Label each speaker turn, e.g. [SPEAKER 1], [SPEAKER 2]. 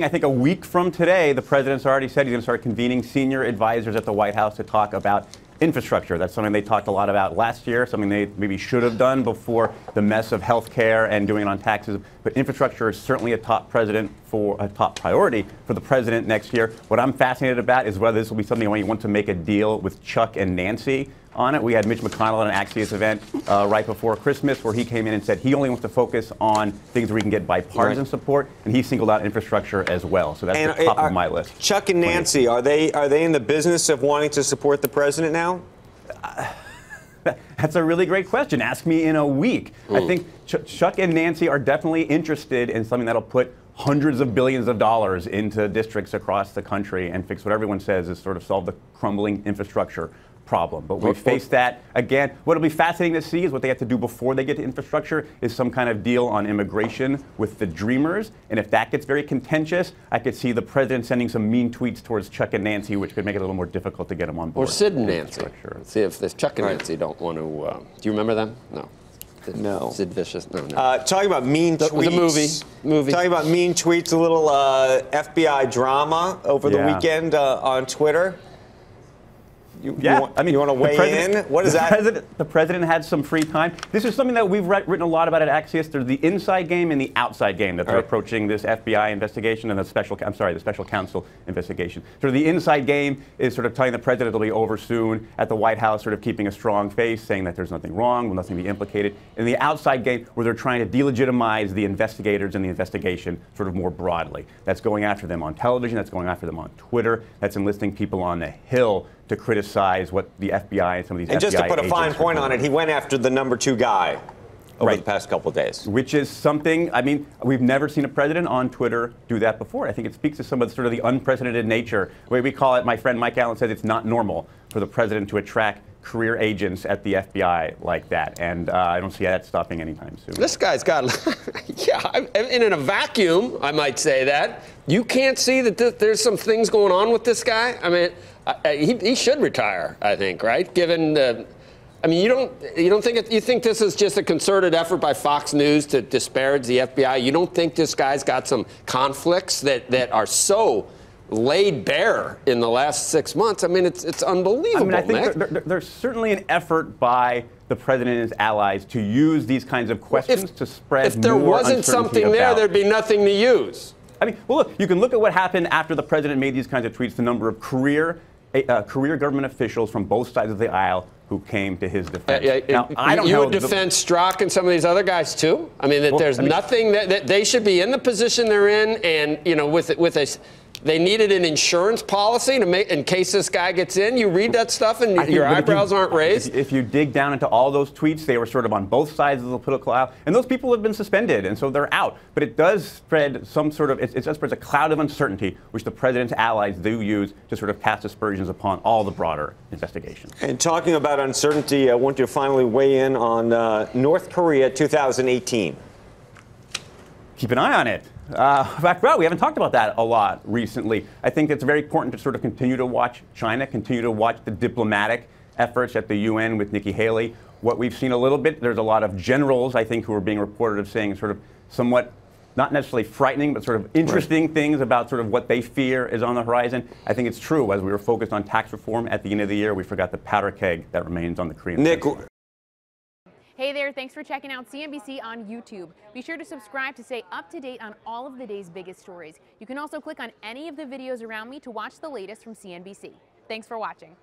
[SPEAKER 1] I think a week from today, the president's already said he's going to start convening senior advisors at the White House to talk about infrastructure. That's something they talked a lot about last year, something they maybe should have done before the mess of health care and doing it on taxes. But infrastructure is certainly a top priority for the president next year. What I'm fascinated about is whether this will be something when you want to make a deal with Chuck and Nancy on it. We had Mitch McConnell at an Axios event right before Christmas where he came in and said he only wants to focus on things where we can get bipartisan support, and he singled out infrastructure as well. So that's the top of my list.
[SPEAKER 2] Chuck and Nancy, are they in the business of wanting to support the president now?
[SPEAKER 1] That's a really great question. Ask me in a week. I think Chuck and Nancy are definitely interested in something that'll put hundreds of billions of dollars into districts across the country and fix what everyone says is sort of solve the crumbling infrastructure problem. But we face that again. What'll be fascinating to see is what they have to do before they get to infrastructure is some kind of deal on immigration with the Dreamers. And if that gets very contentious, I could see the president sending some mean tweets towards Chuck and Nancy, which could make it a little more difficult to get them on board.
[SPEAKER 3] Or Sid and Nancy. Let's see if this Chuck and Nancy don't want to. Do you remember them? No.
[SPEAKER 2] No.
[SPEAKER 3] Sid Vicious? No.
[SPEAKER 2] Talking about mean tweets.
[SPEAKER 3] The movie.
[SPEAKER 2] Talking about mean tweets, a little FBI drama over the weekend on Twitter. You want to weigh in? What is that?
[SPEAKER 1] The president had some free time. This is something that we've written a lot about at Axios. There's the inside game and the outside game that they're approaching this FBI investigation and the special counsel investigation. Sort of the inside game is sort of telling the president it'll be over soon at the White House, sort of keeping a strong face, saying that there's nothing wrong, will nothing be implicated. And the outside game where they're trying to delegitimize the investigators and the investigation sort of more broadly. That's going after them on television, that's going after them on Twitter, that's enlisting people on the Hill to criticize what the FBI and some of these FBI agents.
[SPEAKER 2] And just to put a fine point on it, he went after the #2 guy over the past couple of days.
[SPEAKER 1] Which is something, I mean, we've never seen a president on Twitter do that before. I think it speaks to some of the sort of the unprecedented nature. The way we call it, my friend Mike Allen says it's not normal for the president to attract career agents at the FBI like that. And I don't see that stopping anytime soon.
[SPEAKER 3] This guy's got, in a vacuum, I might say that. You can't see that there's some things going on with this guy? I mean, he should retire, I think, right? Given the, I mean, you think this is just a concerted effort by Fox News to disparage the FBI? You don't think this guy's got some conflicts that are so laid bare in the last 6 months? I mean, it's unbelievable.
[SPEAKER 1] I mean, I think there's certainly an effort by the president and his allies to use these kinds of questions to spread more
[SPEAKER 3] uncertainty. If there wasn't something there, there'd be nothing to use.
[SPEAKER 1] I mean, well, look, you can look at what happened after the president made these kinds of tweets, the number of career government officials from both sides of the aisle who came to his defense. Now, I don't know.
[SPEAKER 3] You would defend Strzok and some of these other guys too? I mean, that there's nothing that they should be in the position they're in, and they needed an insurance policy to make in case this guy gets in. You read that stuff and your eyebrows aren't raised.
[SPEAKER 1] If you dig down into all those tweets, they were sort of on both sides of the political aisle, and those people have been suspended, and so they're out. But it does spread some sort of it spreads a cloud of uncertainty, which the president's allies do use to sort of cast aspersions upon all the broader investigation.
[SPEAKER 2] And talking about uncertainty, I want you to finally weigh in on North Korea 2018.
[SPEAKER 1] Keep an eye on it. We haven't talked about that a lot recently. I think it's very important to sort of continue to watch China, continue to watch the diplomatic efforts at the UN with Nikki Haley. What we've seen a little bit, there's a lot of generals, I think, who are being reported of saying sort of somewhat, not necessarily frightening, but sort of interesting things about sort of what they fear is on the horizon. I think it's true. As we were focused on tax reform at the end of the year, we forgot the powder keg that remains on the Korean.
[SPEAKER 2] Nick.
[SPEAKER 4] Hey there, thanks for checking out CNBC on YouTube. Be sure to subscribe to stay up to date on all of the day's biggest stories. You can also click on any of the videos around me to watch the latest from CNBC. Thanks for watching.